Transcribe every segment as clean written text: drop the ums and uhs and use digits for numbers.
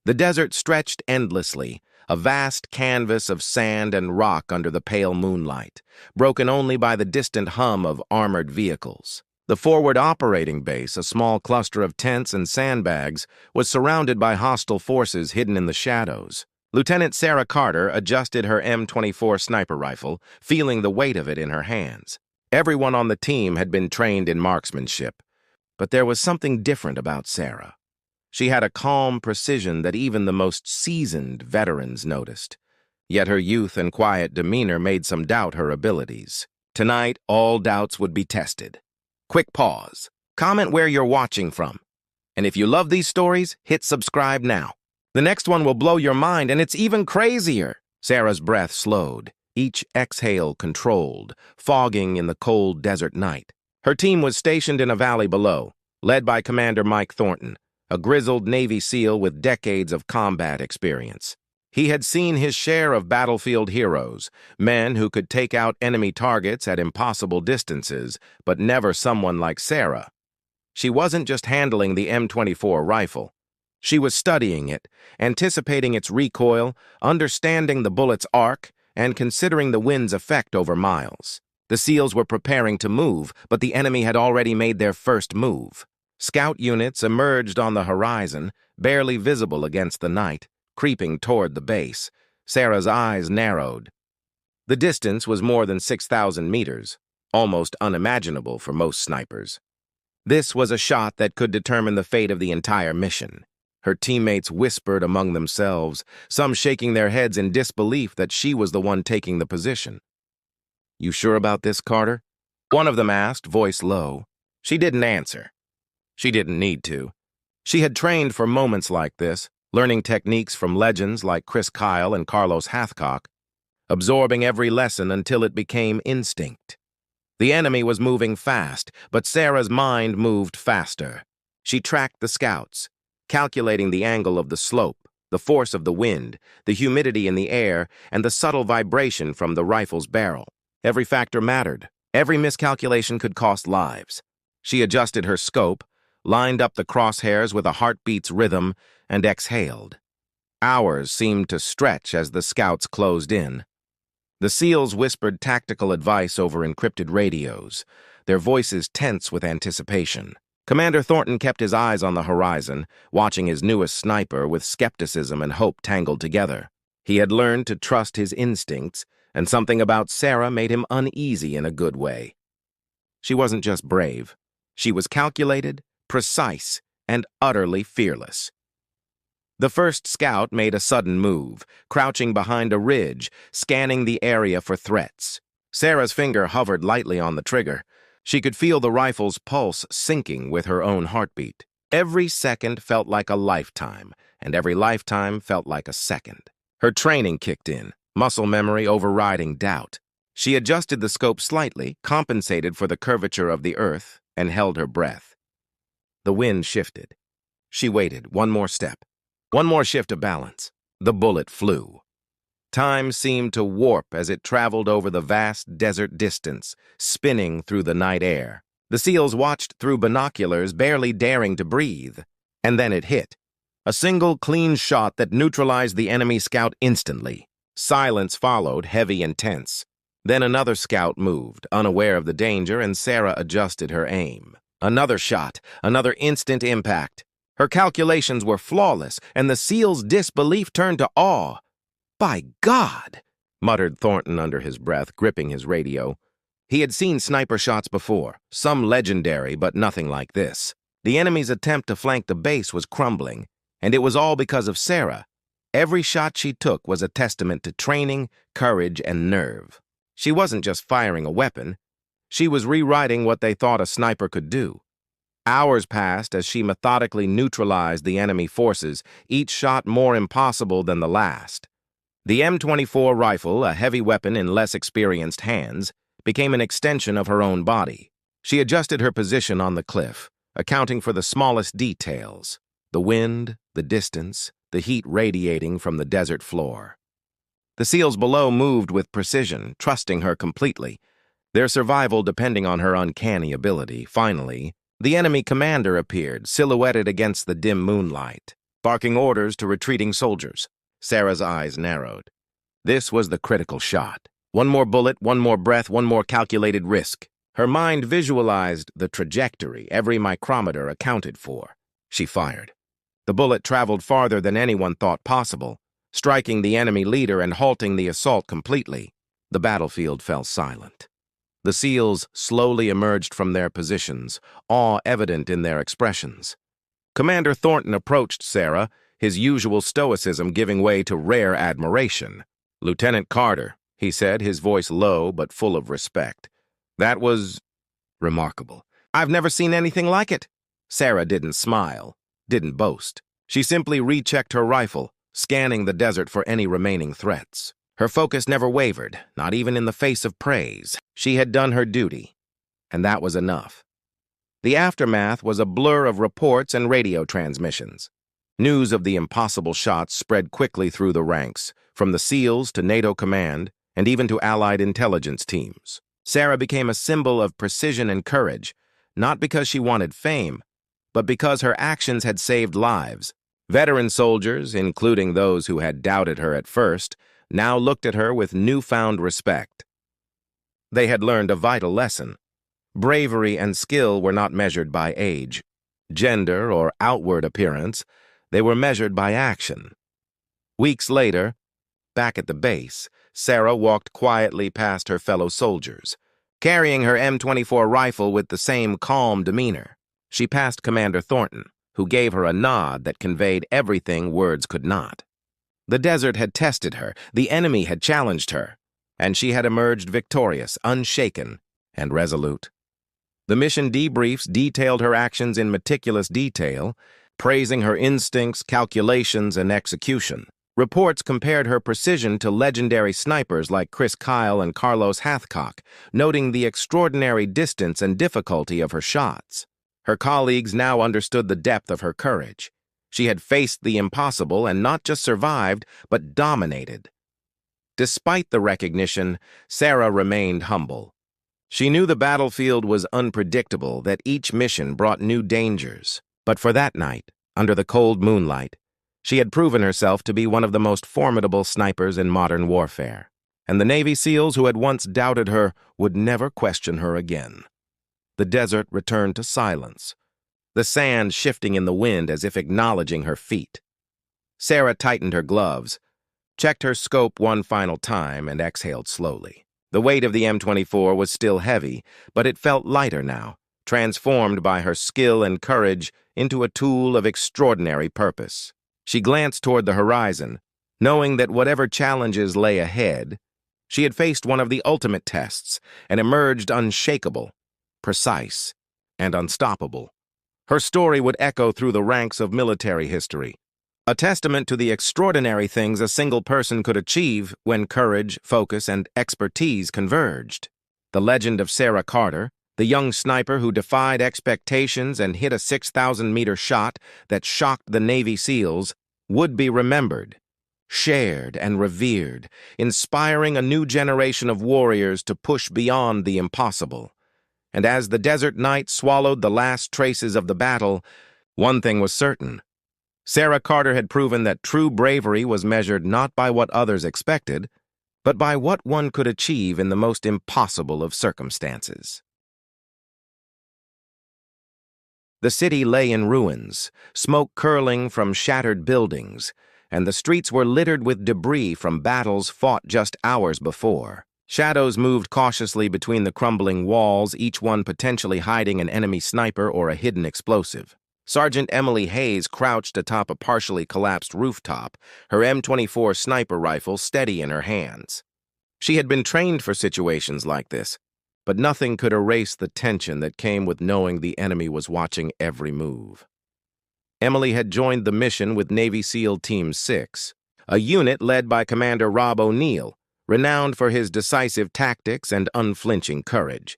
The desert stretched endlessly, a vast canvas of sand and rock under the pale moonlight, broken only by the distant hum of armored vehicles. The forward operating base, a small cluster of tents and sandbags, was surrounded by hostile forces hidden in the shadows. Lieutenant Sarah Carter adjusted her M24 sniper rifle, feeling the weight of it in her hands. Everyone on the team had been trained in marksmanship, but there was something different about Sarah. She had a calm precision that even the most seasoned veterans noticed. Yet her youth and quiet demeanor made some doubt her abilities. Tonight, all doubts would be tested. Quick pause. Comment where you're watching from. And if you love these stories, hit subscribe now. The next one will blow your mind, and it's even crazier. Sarah's breath slowed, each exhale controlled, fogging in the cold desert night. Her team was stationed in a valley below, led by Commander Mike Thornton, a grizzled Navy SEAL with decades of combat experience. He had seen his share of battlefield heroes, men who could take out enemy targets at impossible distances, but never someone like Sarah. She wasn't just handling the M24 rifle. She was studying it, anticipating its recoil, understanding the bullet's arc, and considering the wind's effect over miles. The SEALs were preparing to move, but the enemy had already made their first move. Scout units emerged on the horizon, barely visible against the night, creeping toward the base. Sarah's eyes narrowed. The distance was more than 6,000 meters, almost unimaginable for most snipers. This was a shot that could determine the fate of the entire mission. Her teammates whispered among themselves, some shaking their heads in disbelief that she was the one taking the position. "You sure about this, Carter?" one of them asked, voice low. She didn't answer. She didn't need to. She had trained for moments like this, learning techniques from legends like Chris Kyle and Carlos Hathcock, absorbing every lesson until it became instinct. The enemy was moving fast, but Sarah's mind moved faster. She tracked the scouts, calculating the angle of the slope, the force of the wind, the humidity in the air, and the subtle vibration from the rifle's barrel. Every factor mattered. Every miscalculation could cost lives. She adjusted her scope, lined up the crosshairs with a heartbeat's rhythm, and exhaled. Hours seemed to stretch as the scouts closed in. The SEALs whispered tactical advice over encrypted radios, their voices tense with anticipation. Commander Thornton kept his eyes on the horizon, watching his newest sniper with skepticism and hope tangled together. He had learned to trust his instincts, and something about Sarah made him uneasy in a good way. She wasn't just brave. She was calculated, precise, and utterly fearless. The first scout made a sudden move, crouching behind a ridge, scanning the area for threats. Sarah's finger hovered lightly on the trigger. She could feel the rifle's pulse syncing with her own heartbeat. Every second felt like a lifetime, and every lifetime felt like a second. Her training kicked in, muscle memory overriding doubt. She adjusted the scope slightly, compensated for the curvature of the earth, and held her breath. The wind shifted. She waited, one more step. One more shift of balance. The bullet flew. Time seemed to warp as it traveled over the vast desert distance, spinning through the night air. The SEALs watched through binoculars, barely daring to breathe. And then it hit. A single clean shot that neutralized the enemy scout instantly. Silence followed, heavy and tense. Then another scout moved, unaware of the danger, and Sarah adjusted her aim. Another shot, another instant impact. Her calculations were flawless, and the SEAL's disbelief turned to awe. "By God!" muttered Thornton under his breath, gripping his radio. He had seen sniper shots before, some legendary, but nothing like this. The enemy's attempt to flank the base was crumbling, and it was all because of Sarah. Every shot she took was a testament to training, courage, and nerve. She wasn't just firing a weapon. She was rewriting what they thought a sniper could do. Hours passed as she methodically neutralized the enemy forces, each shot more impossible than the last. The M24 rifle, a heavy weapon in less experienced hands, became an extension of her own body. She adjusted her position on the cliff, accounting for the smallest details: the wind, the distance, the heat radiating from the desert floor. The SEALs below moved with precision, trusting her completely, their survival depending on her uncanny ability. Finally, the enemy commander appeared, silhouetted against the dim moonlight. barking orders to retreating soldiers. Sarah's eyes narrowed. This was the critical shot. One more bullet, one more breath, one more calculated risk. Her mind visualized the trajectory every micrometer accounted for. She fired. The bullet traveled farther than anyone thought possible, striking the enemy leader and halting the assault completely. The battlefield fell silent. The SEALs slowly emerged from their positions, awe evident in their expressions. Commander Thornton approached Sarah, his usual stoicism giving way to rare admiration. "Lieutenant Carter," he said, his voice low but full of respect. "That was remarkable. I've never seen anything like it." Sarah didn't smile, didn't boast. She simply rechecked her rifle, scanning the desert for any remaining threats. Her focus never wavered, not even in the face of praise. She had done her duty, and that was enough. The aftermath was a blur of reports and radio transmissions. News of the impossible shots spread quickly through the ranks, from the SEALs to NATO command, and even to Allied intelligence teams. Sarah became a symbol of precision and courage, not because she wanted fame, but because her actions had saved lives. Veteran soldiers, including those who had doubted her at first, now looked at her with newfound respect. They had learned a vital lesson. Bravery and skill were not measured by age, gender, or outward appearance. They were measured by action. Weeks later, back at the base, Sarah walked quietly past her fellow soldiers, carrying her M24 rifle with the same calm demeanor. She passed Commander Thornton, who gave her a nod that conveyed everything words could not. The desert had tested her, the enemy had challenged her, and she had emerged victorious, unshaken, and resolute. The mission debriefs detailed her actions in meticulous detail, praising her instincts, calculations, and execution. Reports compared her precision to legendary snipers like Chris Kyle and Carlos Hathcock, noting the extraordinary distance and difficulty of her shots. Her colleagues now understood the depth of her courage. She had faced the impossible and not just survived, but dominated. Despite the recognition, Sarah remained humble. She knew the battlefield was unpredictable, that each mission brought new dangers. But for that night, under the cold moonlight, she had proven herself to be one of the most formidable snipers in modern warfare, and the Navy SEALs who had once doubted her would never question her again. The desert returned to silence, the sand shifting in the wind as if acknowledging her feat. Sarah tightened her gloves, checked her scope one final time, and exhaled slowly. The weight of the M24 was still heavy, but it felt lighter now, transformed by her skill and courage into a tool of extraordinary purpose. She glanced toward the horizon, knowing that whatever challenges lay ahead, she had faced one of the ultimate tests and emerged unshakable, precise, and unstoppable. Her story would echo through the ranks of military history, a testament to the extraordinary things a single person could achieve when courage, focus, and expertise converged. The legend of Sarah Carter, the young sniper who defied expectations and hit a 6,000-meter shot that shocked the Navy SEALs, would be remembered, shared, and revered, inspiring a new generation of warriors to push beyond the impossible. And as the desert night swallowed the last traces of the battle, one thing was certain. Sarah Carter had proven that true bravery was measured not by what others expected, but by what one could achieve in the most impossible of circumstances. The city lay in ruins, smoke curling from shattered buildings, and the streets were littered with debris from battles fought just hours before. Shadows moved cautiously between the crumbling walls, each one potentially hiding an enemy sniper or a hidden explosive. Sergeant Emily Hayes crouched atop a partially collapsed rooftop, her M24 sniper rifle steady in her hands. She had been trained for situations like this, but nothing could erase the tension that came with knowing the enemy was watching every move. Emily had joined the mission with Navy SEAL Team 6, a unit led by Commander Rob O'Neill, renowned for his decisive tactics and unflinching courage.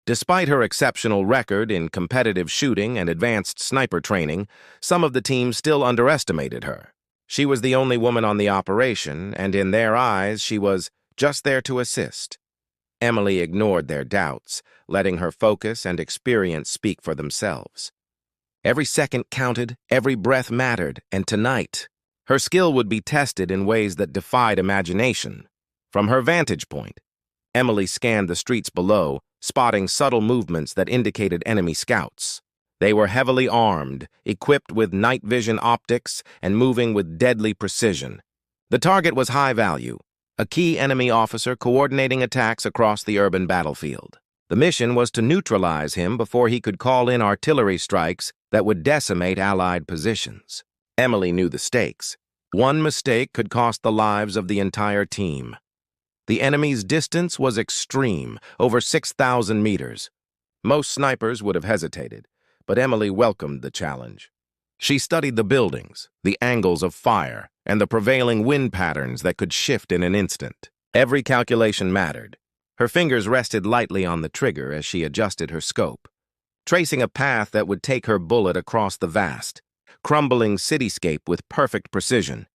Despite her exceptional record in competitive shooting and advanced sniper training, some of the team still underestimated her. She was the only woman on the operation, and in their eyes, she was just there to assist. Emily ignored their doubts, letting her focus and experience speak for themselves. Every second counted, every breath mattered, and tonight, her skill would be tested in ways that defied imagination. From her vantage point, Emily scanned the streets below, spotting subtle movements that indicated enemy scouts. They were heavily armed, equipped with night vision optics, and moving with deadly precision. The target was high value, a key enemy officer coordinating attacks across the urban battlefield. The mission was to neutralize him before he could call in artillery strikes that would decimate Allied positions. Emily knew the stakes. One mistake could cost the lives of the entire team. The enemy's distance was extreme, over 6,000 meters. Most snipers would have hesitated, but Emily welcomed the challenge. She studied the buildings, the angles of fire, and the prevailing wind patterns that could shift in an instant. Every calculation mattered. Her fingers rested lightly on the trigger as she adjusted her scope, tracing a path that would take her bullet across the vast, crumbling cityscape with perfect precision.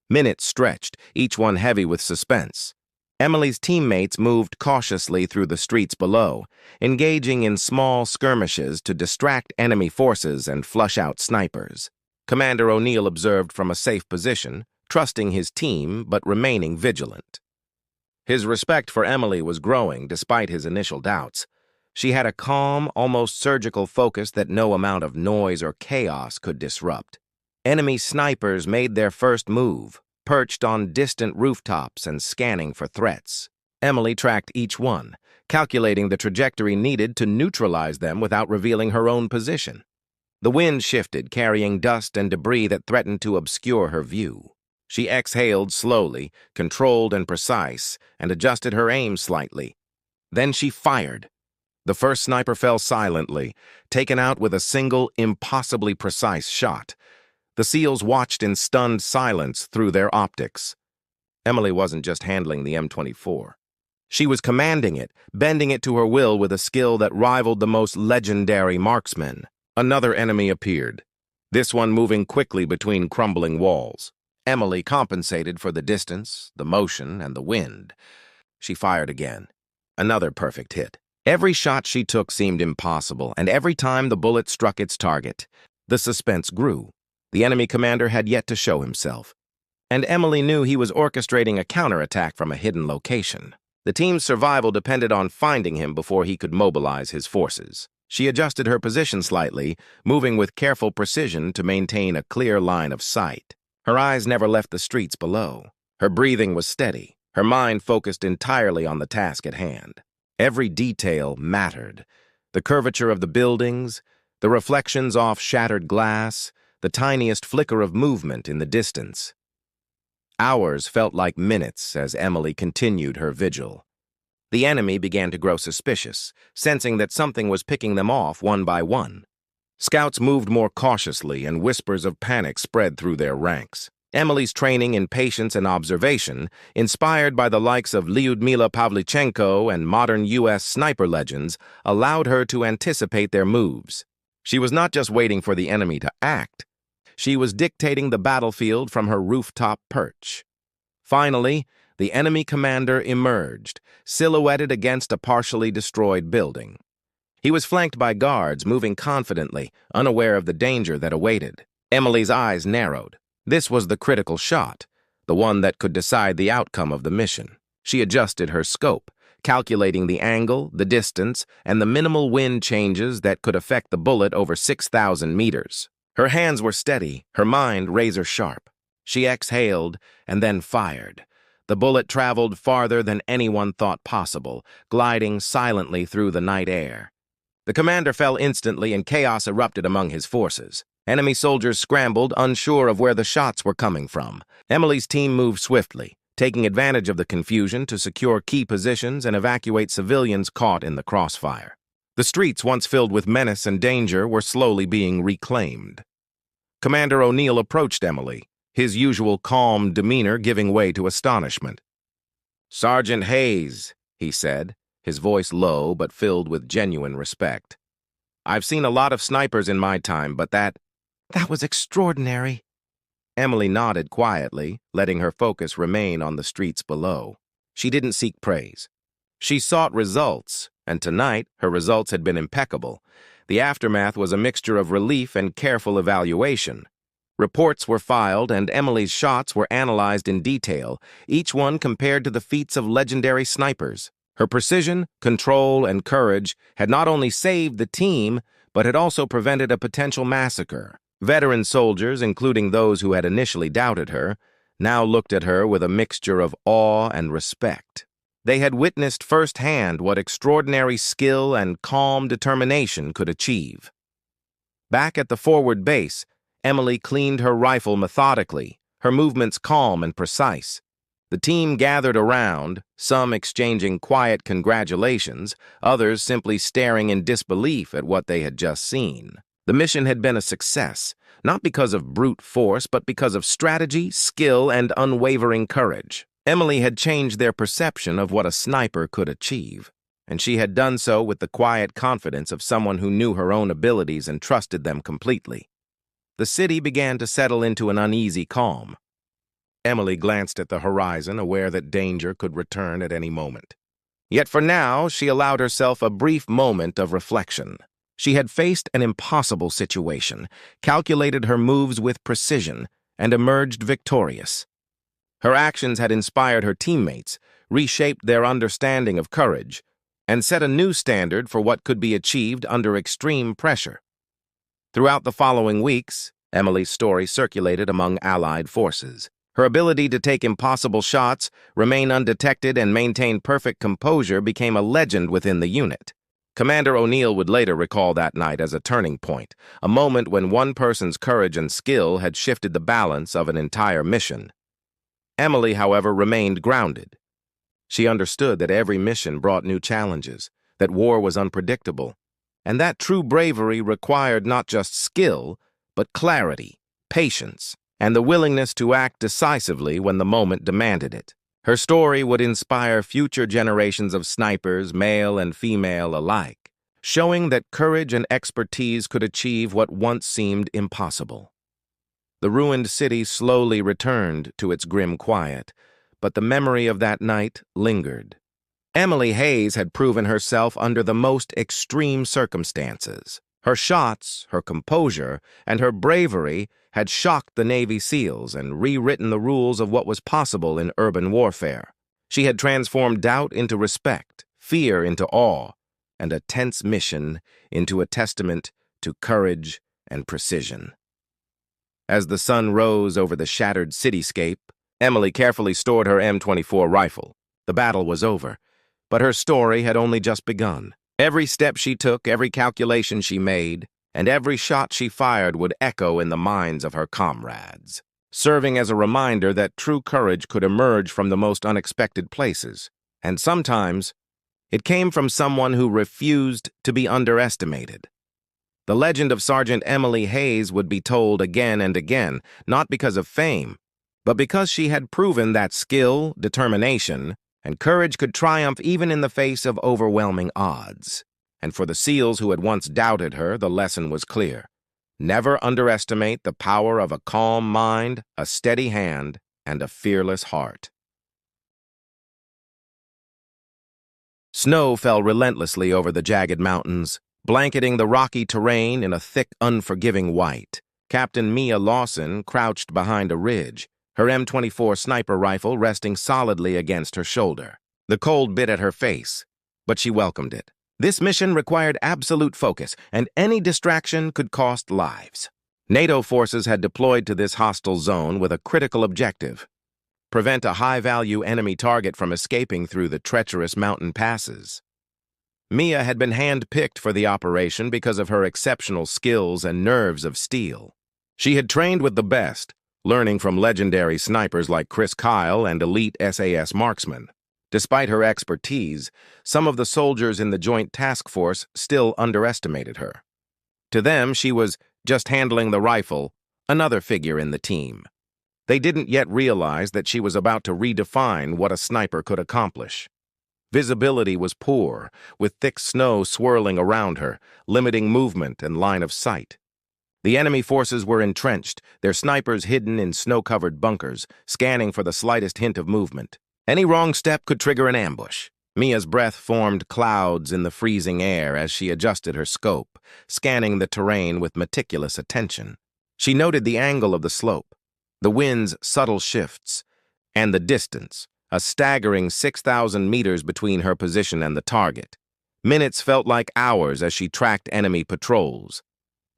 Minutes stretched, each one heavy with suspense. Emily's teammates moved cautiously through the streets below, engaging in small skirmishes to distract enemy forces and flush out snipers. Commander O'Neill observed from a safe position, trusting his team but remaining vigilant. His respect for Emily was growing despite his initial doubts. She had a calm, almost surgical focus that no amount of noise or chaos could disrupt. Enemy snipers made their first move, perched on distant rooftops and scanning for threats. Emily tracked each one, calculating the trajectory needed to neutralize them without revealing her own position. The wind shifted, carrying dust and debris that threatened to obscure her view. She exhaled slowly, controlled and precise, and adjusted her aim slightly. Then she fired. The first sniper fell silently, taken out with a single, impossibly precise shot. The SEALs watched in stunned silence through their optics. Emily wasn't just handling the M24. She was commanding it, bending it to her will with a skill that rivaled the most legendary marksmen. Another enemy appeared, this one moving quickly between crumbling walls. Emily compensated for the distance, the motion, and the wind. She fired again. Another perfect hit. Every shot she took seemed impossible, and every time the bullet struck its target, the suspense grew. The enemy commander had yet to show himself, and Emily knew he was orchestrating a counterattack from a hidden location. The team's survival depended on finding him before he could mobilize his forces. She adjusted her position slightly, moving with careful precision to maintain a clear line of sight. Her eyes never left the streets below. Her breathing was steady, her mind focused entirely on the task at hand. Every detail mattered. The curvature of the buildings, the reflections off shattered glass, the tiniest flicker of movement in the distance. Hours felt like minutes as Emily continued her vigil. The enemy began to grow suspicious, sensing that something was picking them off one by one. Scouts moved more cautiously, and whispers of panic spread through their ranks. Emily's training in patience and observation, inspired by the likes of Lyudmila Pavlichenko and modern U.S. sniper legends, allowed her to anticipate their moves. She was not just waiting for the enemy to act. She was dictating the battlefield from her rooftop perch. Finally, the enemy commander emerged, silhouetted against a partially destroyed building. He was flanked by guards, moving confidently, unaware of the danger that awaited. Emily's eyes narrowed. This was the critical shot, the one that could decide the outcome of the mission. She adjusted her scope, calculating the angle, the distance, and the minimal wind changes that could affect the bullet over 6,000 meters. Her hands were steady, her mind razor-sharp. She exhaled and then fired. The bullet traveled farther than anyone thought possible, gliding silently through the night air. The commander fell instantly, and chaos erupted among his forces. Enemy soldiers scrambled, unsure of where the shots were coming from. Emily's team moved swiftly, taking advantage of the confusion to secure key positions and evacuate civilians caught in the crossfire. The streets, once filled with menace and danger, were slowly being reclaimed. Commander O'Neill approached Emily, his usual calm demeanor giving way to astonishment. "Sergeant Hayes," he said, his voice low but filled with genuine respect. "I've seen a lot of snipers in my time, but that was extraordinary." Emily nodded quietly, letting her focus remain on the streets below. She didn't seek praise. She sought results, and tonight her results had been impeccable. The aftermath was a mixture of relief and careful evaluation. Reports were filed, and Emily's shots were analyzed in detail, each one compared to the feats of legendary snipers. Her precision, control, and courage had not only saved the team, but had also prevented a potential massacre. Veteran soldiers, including those who had initially doubted her, now looked at her with a mixture of awe and respect. They had witnessed firsthand what extraordinary skill and calm determination could achieve. Back at the forward base, Emily cleaned her rifle methodically, her movements calm and precise. The team gathered around, some exchanging quiet congratulations, others simply staring in disbelief at what they had just seen. The mission had been a success, not because of brute force, but because of strategy, skill, and unwavering courage. Emily had changed their perception of what a sniper could achieve, and she had done so with the quiet confidence of someone who knew her own abilities and trusted them completely. The city began to settle into an uneasy calm. Emily glanced at the horizon, aware that danger could return at any moment. Yet for now, she allowed herself a brief moment of reflection. She had faced an impossible situation, calculated her moves with precision, and emerged victorious. Her actions had inspired her teammates, reshaped their understanding of courage, and set a new standard for what could be achieved under extreme pressure. Throughout the following weeks, Emily's story circulated among Allied forces. Her ability to take impossible shots, remain undetected, and maintain perfect composure became a legend within the unit. Commander O'Neill would later recall that night as a turning point, a moment when one person's courage and skill had shifted the balance of an entire mission. Emily, however, remained grounded. She understood that every mission brought new challenges, that war was unpredictable, and that true bravery required not just skill, but clarity, patience, and the willingness to act decisively when the moment demanded it. Her story would inspire future generations of snipers, male and female alike, showing that courage and expertise could achieve what once seemed impossible. The ruined city slowly returned to its grim quiet, but the memory of that night lingered. Emily Hayes had proven herself under the most extreme circumstances. Her shots, her composure, and her bravery had shocked the Navy SEALs and rewritten the rules of what was possible in urban warfare. She had transformed doubt into respect, fear into awe, and a tense mission into a testament to courage and precision. As the sun rose over the shattered cityscape, Emily carefully stored her M24 rifle. The battle was over, but her story had only just begun. Every step she took, every calculation she made, and every shot she fired would echo in the minds of her comrades, serving as a reminder that true courage could emerge from the most unexpected places. And sometimes, it came from someone who refused to be underestimated. The legend of Sergeant Emily Hayes would be told again and again, not because of fame, but because she had proven that skill, determination, and courage could triumph even in the face of overwhelming odds. And for the SEALs who had once doubted her, the lesson was clear. Never underestimate the power of a calm mind, a steady hand, and a fearless heart. Snow fell relentlessly over the jagged mountains, blanketing the rocky terrain in a thick, unforgiving white. Captain Mia Lawson crouched behind a ridge, her M24 sniper rifle resting solidly against her shoulder. The cold bit at her face, but she welcomed it. This mission required absolute focus, and any distraction could cost lives. NATO forces had deployed to this hostile zone with a critical objective: prevent a high-value enemy target from escaping through the treacherous mountain passes. Mia had been hand-picked for the operation because of her exceptional skills and nerves of steel. She had trained with the best, learning from legendary snipers like Chris Kyle and elite SAS marksmen. Despite her expertise, some of the soldiers in the Joint Task Force still underestimated her. To them, she was just handling the rifle, another figure in the team. They didn't yet realize that she was about to redefine what a sniper could accomplish. Visibility was poor, with thick snow swirling around her, limiting movement and line of sight. The enemy forces were entrenched, their snipers hidden in snow-covered bunkers, scanning for the slightest hint of movement. Any wrong step could trigger an ambush. Mia's breath formed clouds in the freezing air as she adjusted her scope, scanning the terrain with meticulous attention. She noted the angle of the slope, the wind's subtle shifts, and the distance, a staggering 6,000 meters between her position and the target. Minutes felt like hours as she tracked enemy patrols.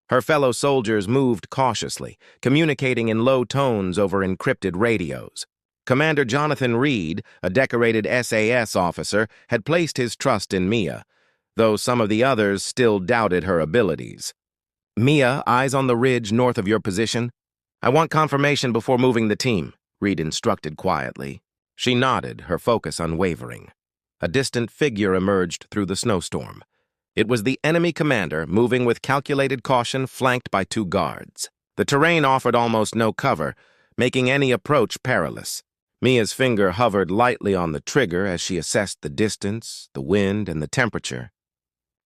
Her fellow soldiers moved cautiously, communicating in low tones over encrypted radios. Commander Jonathan Reed, a decorated SAS officer, had placed his trust in Mia, though some of the others still doubted her abilities. "Mia, eyes on the ridge north of your position. I want confirmation before moving the team," Reed instructed quietly. She nodded, her focus unwavering. A distant figure emerged through the snowstorm. It was the enemy commander, moving with calculated caution, flanked by 2 guards. The terrain offered almost no cover, making any approach perilous. Mia's finger hovered lightly on the trigger as she assessed the distance, the wind, and the temperature.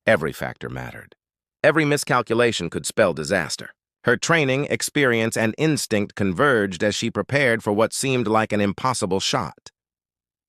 Every factor mattered. Every miscalculation could spell disaster. Her training, experience, and instinct converged as she prepared for what seemed like an impossible shot.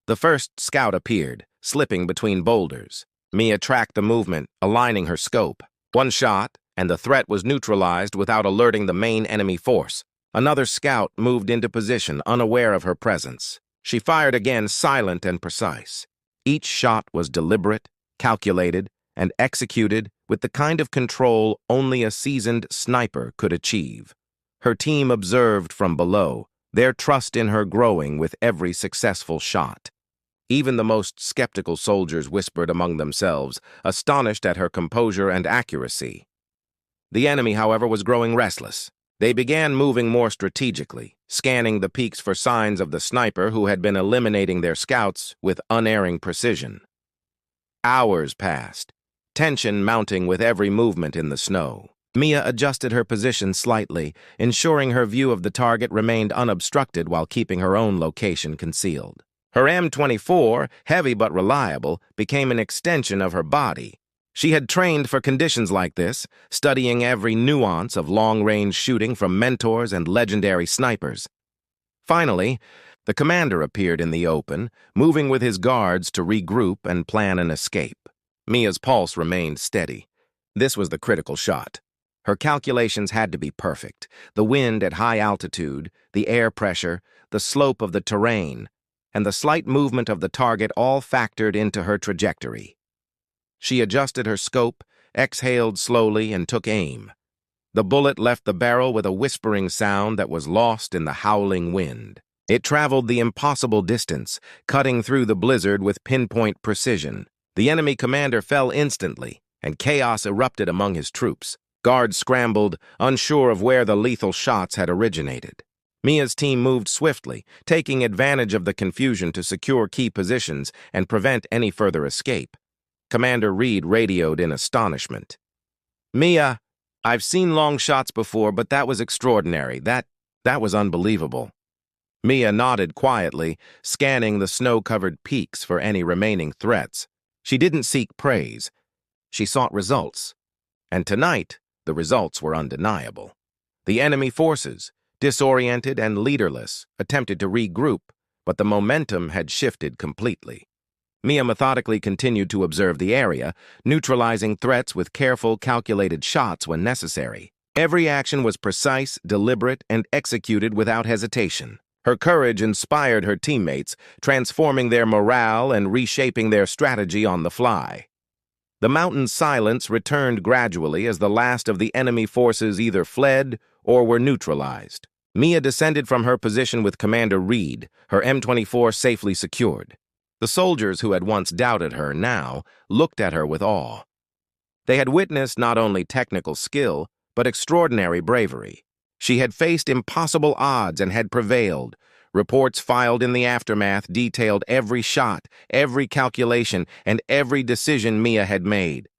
The first scout appeared, slipping between boulders. Mia tracked the movement, aligning her scope. One shot, and the threat was neutralized without alerting the main enemy force. Another scout moved into position, unaware of her presence. She fired again, silent and precise. Each shot was deliberate, calculated, and executed with the kind of control only a seasoned sniper could achieve. Her team observed from below, their trust in her growing with every successful shot. Even the most skeptical soldiers whispered among themselves, astonished at her composure and accuracy. The enemy, however, was growing restless. They began moving more strategically, scanning the peaks for signs of the sniper who had been eliminating their scouts with unerring precision. Hours passed, tension mounting with every movement in the snow. Mia adjusted her position slightly, ensuring her view of the target remained unobstructed while keeping her own location concealed. Her M24, heavy but reliable, became an extension of her body. She had trained for conditions like this, studying every nuance of long-range shooting from mentors and legendary snipers. Finally, the commander appeared in the open, moving with his guards to regroup and plan an escape. Mia's pulse remained steady. This was the critical shot. Her calculations had to be perfect. The wind at high altitude, the air pressure, the slope of the terrain, and the slight movement of the target all factored into her trajectory. She adjusted her scope, exhaled slowly, and took aim. The bullet left the barrel with a whispering sound that was lost in the howling wind. It traveled the impossible distance, cutting through the blizzard with pinpoint precision. The enemy commander fell instantly, and chaos erupted among his troops. Guards scrambled, unsure of where the lethal shots had originated. Mia's team moved swiftly, taking advantage of the confusion to secure key positions and prevent any further escape. Commander Reed radioed in astonishment. "Mia, I've seen long shots before, but that was extraordinary. That was unbelievable." Mia nodded quietly, scanning the snow-covered peaks for any remaining threats. She didn't seek praise. She sought results. And tonight, the results were undeniable. The enemy forces, disoriented and leaderless, attempted to regroup, but the momentum had shifted completely. Mia methodically continued to observe the area, neutralizing threats with careful, calculated shots when necessary. Every action was precise, deliberate, and executed without hesitation. Her courage inspired her teammates, transforming their morale and reshaping their strategy on the fly. The mountain's silence returned gradually as the last of the enemy forces either fled or were neutralized. Mia descended from her position with Commander Reed, her M24 safely secured. The soldiers who had once doubted her now looked at her with awe. They had witnessed not only technical skill, but extraordinary bravery. She had faced impossible odds and had prevailed. Reports filed in the aftermath detailed every shot, every calculation, and every decision Mia had made.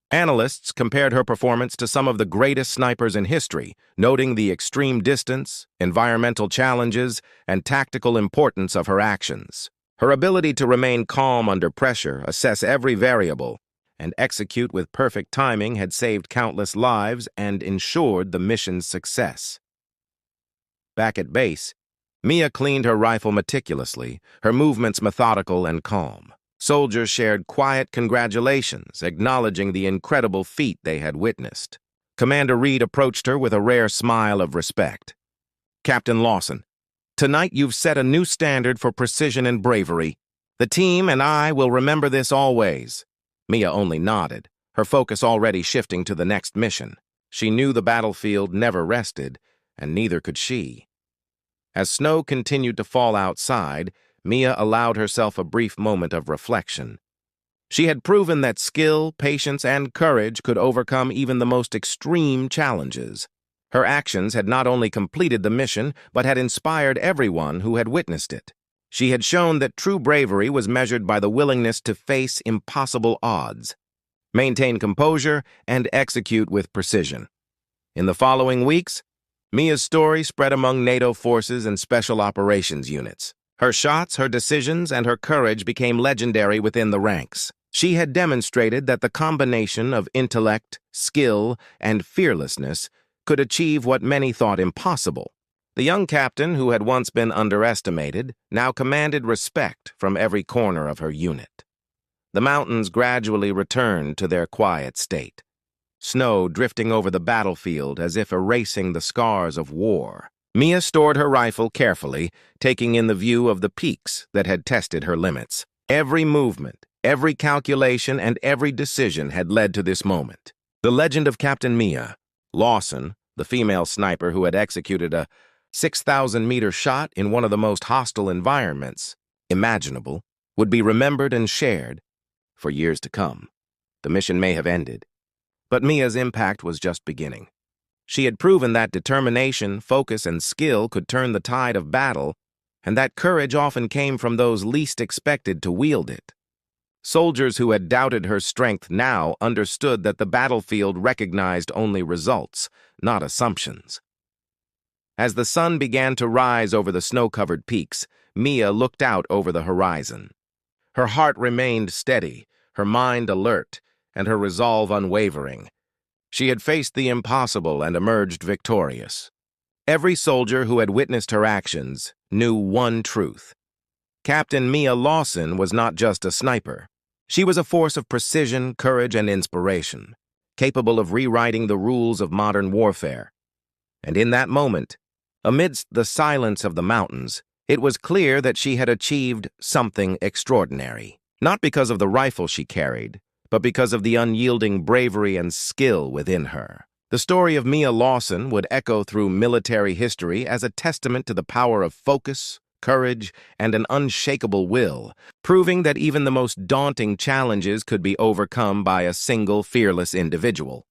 Analysts compared her performance to some of the greatest snipers in history, noting the extreme distance, environmental challenges, and tactical importance of her actions. Her ability to remain calm under pressure, assess every variable, and execute with perfect timing had saved countless lives and ensured the mission's success. Back at base, Mia cleaned her rifle meticulously, her movements methodical and calm. Soldiers shared quiet congratulations, acknowledging the incredible feat they had witnessed. Commander Reed approached her with a rare smile of respect. "Captain Lawson, tonight you've set a new standard for precision and bravery. The team and I will remember this always." Mia only nodded, her focus already shifting to the next mission. She knew the battlefield never rested, and neither could she. As snow continued to fall outside, Mia allowed herself a brief moment of reflection. She had proven that skill, patience, and courage could overcome even the most extreme challenges. Her actions had not only completed the mission, but had inspired everyone who had witnessed it. She had shown that true bravery was measured by the willingness to face impossible odds, maintain composure, and execute with precision. In the following weeks, Mia's story spread among NATO forces and special operations units. Her shots, her decisions, and her courage became legendary within the ranks. She had demonstrated that the combination of intellect, skill, and fearlessness could achieve what many thought impossible. The young captain, who had once been underestimated, now commanded respect from every corner of her unit. The mountains gradually returned to their quiet state, snow drifting over the battlefield as if erasing the scars of war. Mia stored her rifle carefully, taking in the view of the peaks that had tested her limits. Every movement, every calculation, and every decision had led to this moment. The legend of Captain Mia Lawson, the female sniper who had executed a 6,000-meter shot in one of the most hostile environments imaginable, would be remembered and shared for years to come. The mission may have ended, but Mia's impact was just beginning. She had proven that determination, focus, and skill could turn the tide of battle, and that courage often came from those least expected to wield it. Soldiers who had doubted her strength now understood that the battlefield recognized only results, not assumptions. As the sun began to rise over the snow-covered peaks, Mia looked out over the horizon. Her heart remained steady, her mind alert, and her resolve unwavering. She had faced the impossible and emerged victorious. Every soldier who had witnessed her actions knew one truth. Captain Mia Lawson was not just a sniper. She was a force of precision, courage, and inspiration, capable of rewriting the rules of modern warfare. And in that moment, amidst the silence of the mountains, it was clear that she had achieved something extraordinary. Not because of the rifle she carried, but because of the unyielding bravery and skill within her. The story of Mia Lawson would echo through military history as a testament to the power of focus, courage, and an unshakable will, proving that even the most daunting challenges could be overcome by a single fearless individual.